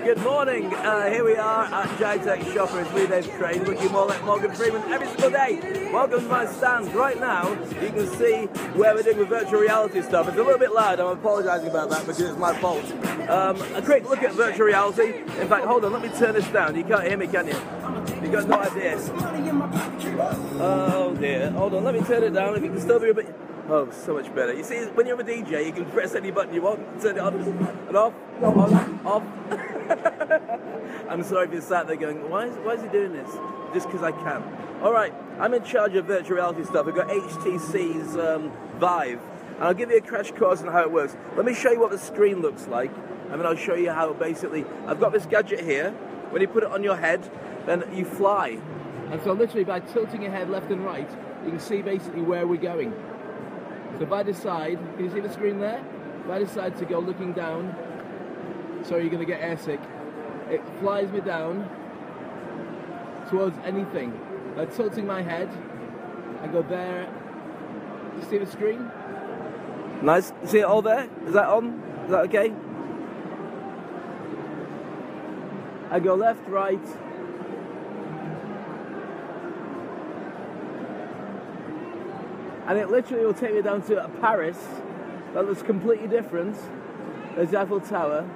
Good morning. Here we are at GITEX Shoppers 3-day trade, looking more like Morgan Freeman every single day. Welcome to my stand. Right now, you can see where we're doing with virtual reality stuff. It's a little bit loud. I'm apologising about that because it's my fault. A quick look at virtual reality. In fact, hold on. Let me turn this down. You can't hear me, can you? You've got no idea. Oh dear. Hold on. Let me turn it down. If you can still be a bit. Oh, so much better. You see, when you're a DJ, you can press any button you want, turn it on and off, on, off. I'm sorry if you're sat there going, why is he doing this? Just because I can. Alright, I'm in charge of virtual reality stuff. We've got HTC's Vive, and I'll give you a crash course on how it works. Let me show you what the screen looks like, and then I'll show you how basically, I've got this gadget here. When you put it on your head, then you fly. And so literally by tilting your head left and right, you can see basically where we're going. So if I decide, can you see the screen there? If I decide to go looking down, sorry, you're going to get airsick, it flies me down towards anything. By tilting my head, I go there. You see the screen? Nice. See it all there? Is that on? Is that okay? I go left, right. And it literally will take me down to Paris. That looks completely different. There's the Eiffel Tower.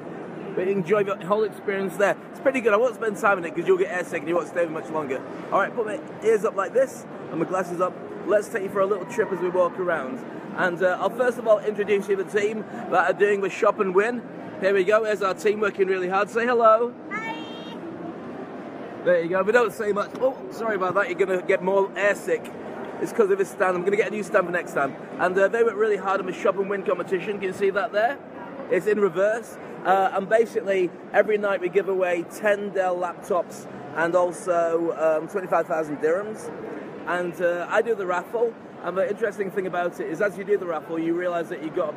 But you can enjoy the whole experience there. It's pretty good. I won't spend time in it because you'll get airsick and you won't stay much longer. Alright, put my ears up like this and my glasses up. Let's take you for a little trip as we walk around. And I'll first of all introduce you to the team that are doing the Shop and Win. Here we go. There's our team working really hard. Say hello. Hi. There you go. We don't say much. Oh, sorry about that. You're going to get more airsick. It's because of this stand. I'm going to get a new stand for next time. And they worked really hard on the Shop and Win competition. Can you see that there? It's in reverse. And basically, every night we give away 10 Dell laptops and also 25,000 dirhams. And I do the raffle. And the interesting thing about it is as you do the raffle, you realise that you've got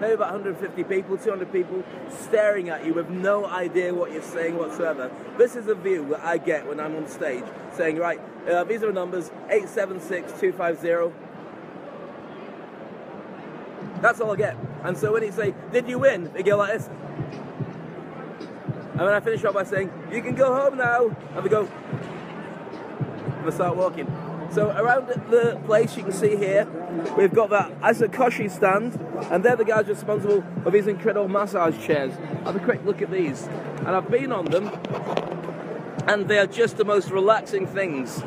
maybe about 150 people, 200 people staring at you with no idea what you're saying whatsoever. This is the view that I get when I'm on stage, saying, right, these are the numbers, 876250. That's all I get. And so when you say, did you win? They go like this. And then I finish up by saying, you can go home now. And they go, and they start walking. So around the place you can see here, we've got that Asakoshi stand, and they're the guys responsible for these incredible massage chairs. Have a quick look at these. And I've been on them, and they are just the most relaxing things.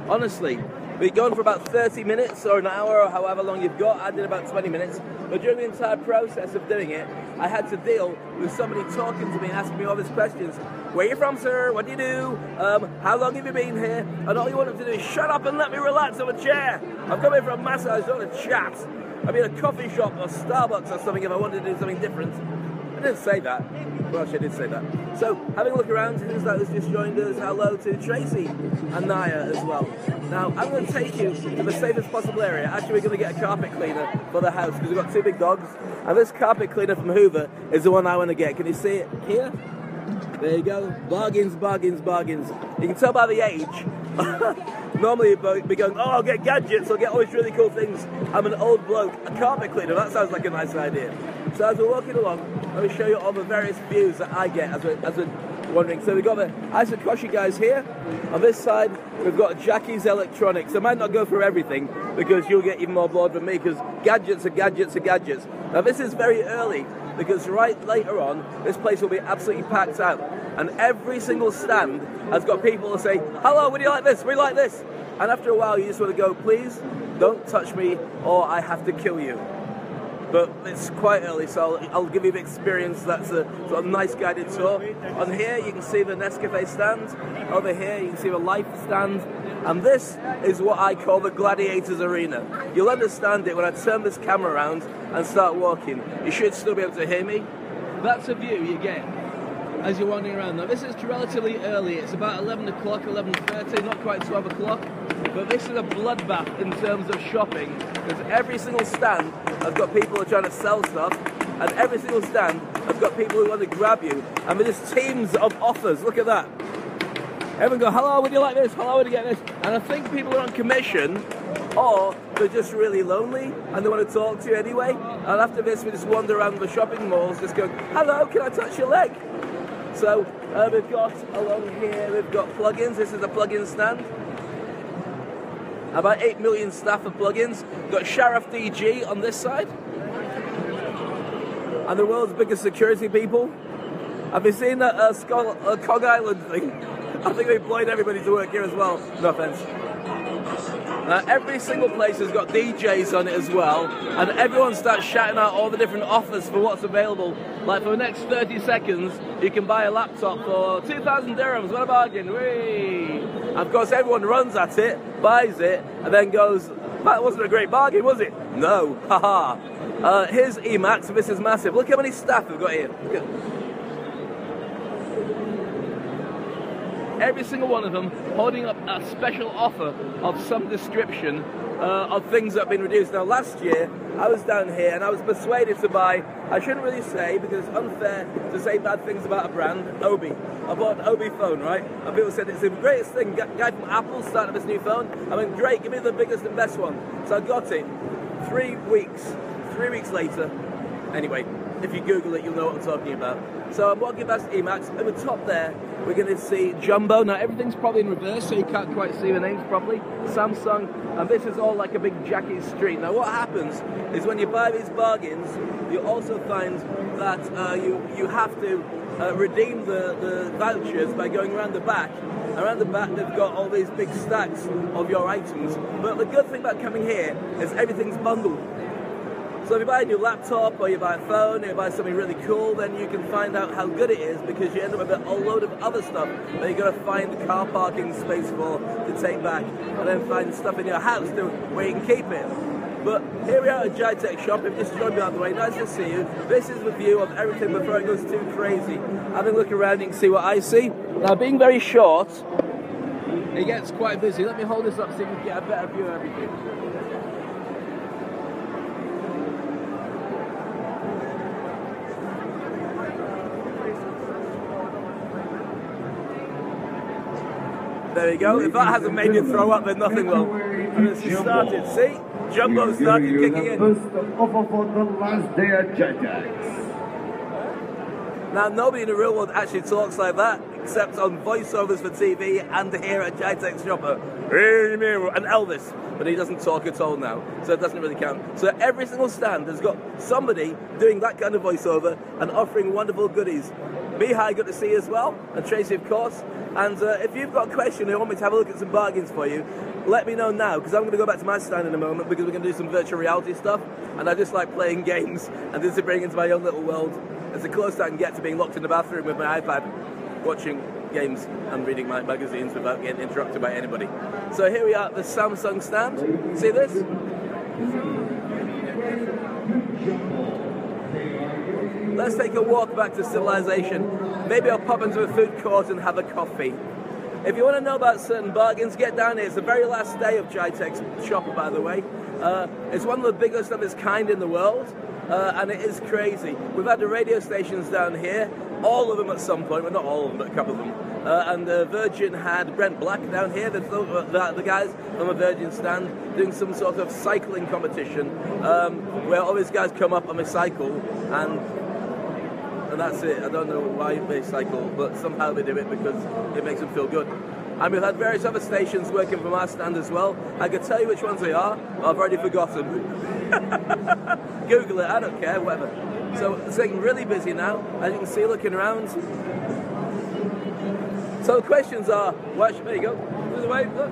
Honestly, we've gone for about 30 minutes or an hour or however long you've got. I did about 20 minutes. But during the entire process of doing it, I had to deal with somebody talking to me, asking me all these questions. Where are you from, sir? What do you do? How long have you been here? And all you want them to do is shut up and let me relax on a chair. I've come here for a massage, not a chat. I mean, a coffee shop or Starbucks or something if I wanted to do something different. I didn't say that. Well, actually, I did say that. So, having a look around, who's that who's just joined us? Hello to Tracy and Naya as well. Now, I'm going to take you to the safest possible area. Actually, we're going to get a carpet cleaner for the house because we've got two big dogs. And this carpet cleaner from Hoover is the one I want to get. Can you see it here? There you go. Bargains, bargains, bargains. You can tell by the age. Normally you'd be going, oh, I'll get gadgets, I'll get all these really cool things. I'm an old bloke. A carpet cleaner, that sounds like a nice idea. So as we're walking along, let me show you all the various views that I get as we're wandering. So we've got the Asakoshi guys here. On this side, we've got Jackie's Electronics. I might not go through everything because you'll get even more bored than me because gadgets are gadgets are gadgets. Now this is very early because right later on, this place will be absolutely packed out. And every single stand has got people who say, hello, would you like this? We like this. And after a while, you just want to go, please, don't touch me or I have to kill you. But it's quite early, so I'll give you the experience. That's a sort of nice guided tour. On here, you can see the Nescafe stand. Over here, you can see the Life stand. And this is what I call the Gladiators Arena. You'll understand it when I turn this camera around and start walking. You should still be able to hear me. That's a view you get as you're wandering around. Now, this is relatively early. It's about 11 o'clock, 11:30, not quite 12 o'clock. But this is a bloodbath in terms of shopping, because every single stand has got people who are trying to sell stuff, and every single stand has got people who want to grab you, and there's teams of offers. Look at that. Everyone go, hello, would you like this? Hello, would you get this? And I think people are on commission, or they're just really lonely and they want to talk to you anyway. And after this, we just wander around the shopping malls, just going, hello, can I touch your leg? So we've got along here, we've got plugins. This is a plugin stand. About 8 million staff of plugins. We've got Sharaf DG on this side. And the world's biggest security people. Have you seen that Cog Island thing? I think we employed everybody to work here as well. No offense. Every single place has got DJs on it as well, and everyone starts shouting out all the different offers for what's available. Like for the next 30 seconds, you can buy a laptop for 2,000 dirhams. What a bargain! Whee! Of course, everyone runs at it, buys it, and then goes, "That wasn't a great bargain, was it?" No, haha. Here's Emacs. This is massive. Look how many staff we've got here. Every single one of them holding up a special offer of some description of things that have been reduced. Now last year I was down here and I was persuaded to buy, I shouldn't really say because it's unfair to say bad things about a brand, Obi. I bought an Obi phone, right? And people said it's the greatest thing. Guy from Apple started this new phone. I went, great, give me the biggest and best one. So I got it. 3 weeks later. Anyway, if you Google it, you'll know what I'm talking about. So I'm walking past Emacs. At the top there, we're going to see Jumbo. Now everything's probably in reverse, so you can't quite see the names properly. Samsung, and this is all like a big Jackie Street. Now what happens is when you buy these bargains, you also find that you have to redeem the vouchers by going around the back. Around the back, they've got all these big stacks of your items. But the good thing about coming here is everything's bundled. So if you buy a new laptop, or you buy a phone, or you buy something really cool, then you can find out how good it is because you end up with a load of other stuff that you've got to find the car parking space for to take back, and then find stuff in your house where you can keep it. But here we are at GITEX shop. If you just joined me out the way, nice to see you. This is the view of everything before it goes too crazy. Having a look around, you can see what I see. Now, being very short, it gets quite busy. Let me hold this up so you can get a better view of everything. There you go. If that hasn't made you throw up, then nothing will. And it's started. See? Jumbo started kicking in. Offer for the last day at GITEX. Now, nobody in the real world actually talks like that, except on voiceovers for TV and here at GITEX Shopper. And Elvis. But he doesn't talk at all now, so it doesn't really count. So every single stand has got somebody doing that kind of voiceover and offering wonderful goodies. Mihai, good to see you as well, and Tracy, of course. And if you've got a question or you want me to have a look at some bargains for you, let me know now, because I'm going to go back to my stand in a moment because we're going to do some virtual reality stuff, and I just like playing games, and this is bringing into my own little world. It's the closest I can get to being locked in the bathroom with my iPad, watching games and reading my magazines without getting interrupted by anybody. So here we are at the Samsung stand. See this? Let's take a walk back to civilization. Maybe I'll pop into a food court and have a coffee. If you want to know about certain bargains, get down here. It's the very last day of GITEX Shopper, by the way. It's one of the biggest of its kind in the world, and it is crazy. We've had the radio stations down here, all of them at some point, well not all of them, but a couple of them. And Virgin had Brent Black down here, the guys from a Virgin stand, doing some sort of cycling competition, where all these guys come up on a cycle, and that's it. I don't know why they cycle, but somehow they do it because it makes them feel good. And we've had various other stations working from our stand as well. I can tell you which ones they are, I've already forgotten. Google it, I don't care, whatever. So it's getting really busy now, as you can see looking around. So the questions are, there you go, through the way, look.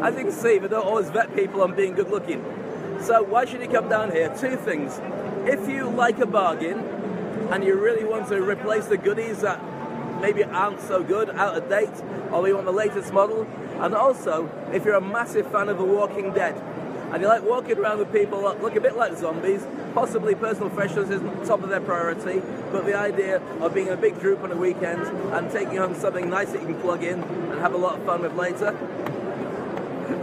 As you can see, they don't always vet people on being good looking. So why should you come down here? Two things. If you like a bargain and you really want to replace the goodies that maybe aren't so good, out of date, or you want the latest model, and also if you're a massive fan of The Walking Dead and you like walking around with people that look a bit like zombies, possibly personal freshness isn't top of their priority, but the idea of being in a big group on a weekend and taking home something nice that you can plug in and have a lot of fun with later.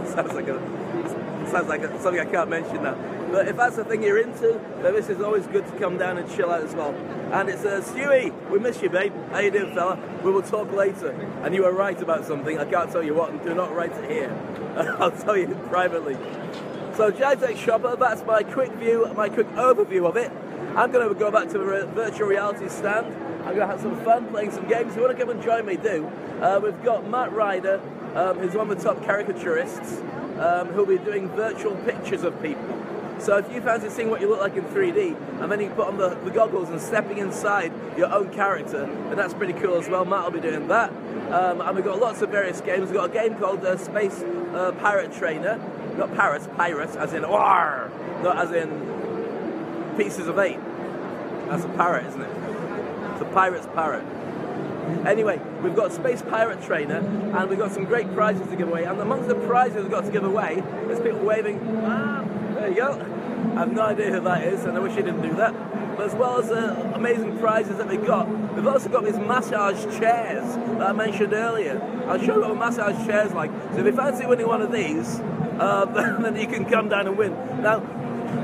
Sounds like something I can't mention now. But if that's the thing you're into, then this is always good to come down and chill out as well. And it's Stewie, we miss you, babe. How you doing, fella? We will talk later. And you were right about something. I can't tell you what, and do not write it here. I'll tell you privately. So GITEX Shopper, that's my quick view, my quick overview of it. I'm going to go back to the virtual reality stand. I'm going to have some fun playing some games. If you want to come and join me, do. We've got Matt Ryder, who's one of the top caricaturists, who'll be doing virtual pictures of people. So if you fancy seeing what you look like in 3D, and then you put on the goggles and stepping inside your own character, then that's pretty cool as well. Matt will be doing that. And we've got lots of various games. We've got a game called Space Pirate Trainer. Not pirates, as in war, not as in pieces of 8. That's a parrot, isn't it? It's a pirate's parrot. Anyway, we've got Space Pirate Trainer, and we've got some great prizes to give away. And amongst the prizes we've got to give away, there's people waving. There you go. I have no idea who that is, and I wish I didn't do that. But as well as amazing prizes that we've also got these massage chairs that I mentioned earlier. I'll show you what a massage chair's like. So if you fancy winning one of these, then you can come down and win. Now,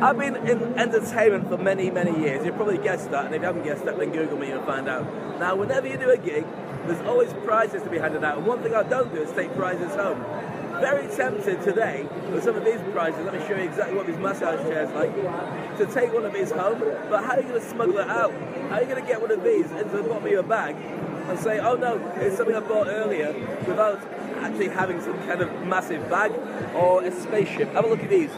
I've been in entertainment for many, many years. You've probably guessed that, and if you haven't guessed that, then Google me and find out. Now, whenever you do a gig, there's always prizes to be handed out, and one thing I don't do is take prizes home. Very tempted today with some of these prizes, let me show you exactly what these massage chairs are like, to take one of these home, but how are you going to smuggle it out? How are you going to get one of these into the bottom of your bag and say, oh no, it's something I bought earlier, without actually having some kind of massive bag or a spaceship? Have a look at these.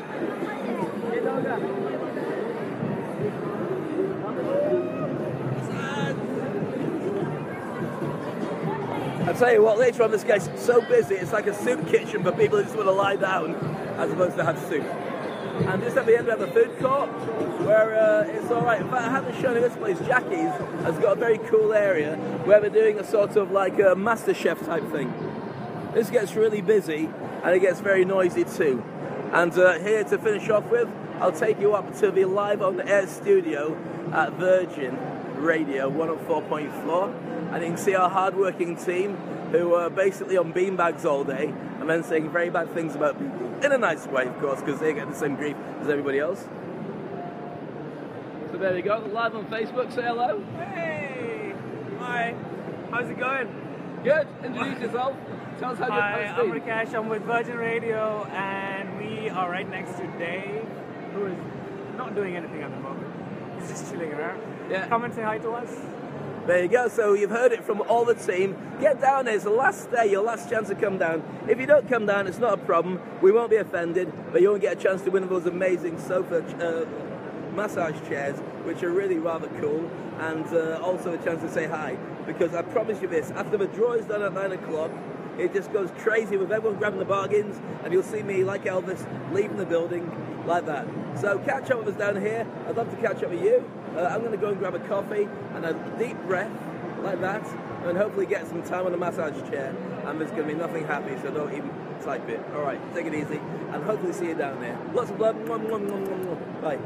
I'll tell you what, later on this guy's so busy, it's like a soup kitchen for people who just want to lie down as opposed to have soup. And just at the end we have a food court where it's alright. In fact, I haven't shown you this place. Jackie's has got a very cool area where they're doing a sort of like a MasterChef type thing. This gets really busy and it gets very noisy too. And here to finish off with, I'll take you up to the live on the air studio at Virgin Radio 104.4. And you can see our hard-working team who are basically on beanbags all day and then saying very bad things about people. In a nice way, of course, because they get the same grief as everybody else. So there we go, live on Facebook. Say hello. Hey! Hi. How's it going? Good. Introduce yourself. Tell us how Hi, you're I'm Rakesh. I'm with Virgin Radio, and we are right next to Dave, who is not doing anything at the moment. He's just chilling around. Yeah. Come and say hi to us. There you go, so you've heard it from all the team. Get down there, it's the last day, your last chance to come down. If you don't come down, it's not a problem. We won't be offended, but you won't get a chance to win those amazing sofa massage chairs, which are really rather cool, and also a chance to say hi. Because I promise you this, after the draw is done at 9 o'clock, it just goes crazy with everyone grabbing the bargains, and you'll see me, like Elvis, leaving the building like that. So catch up with us down here. I'd love to catch up with you. I'm going to go and grab a coffee and a deep breath like that, and hopefully get some time on the massage chair. And there's going to be nothing happy, so don't even type it. All right, take it easy, and hopefully see you down there. Lots of love. Bye.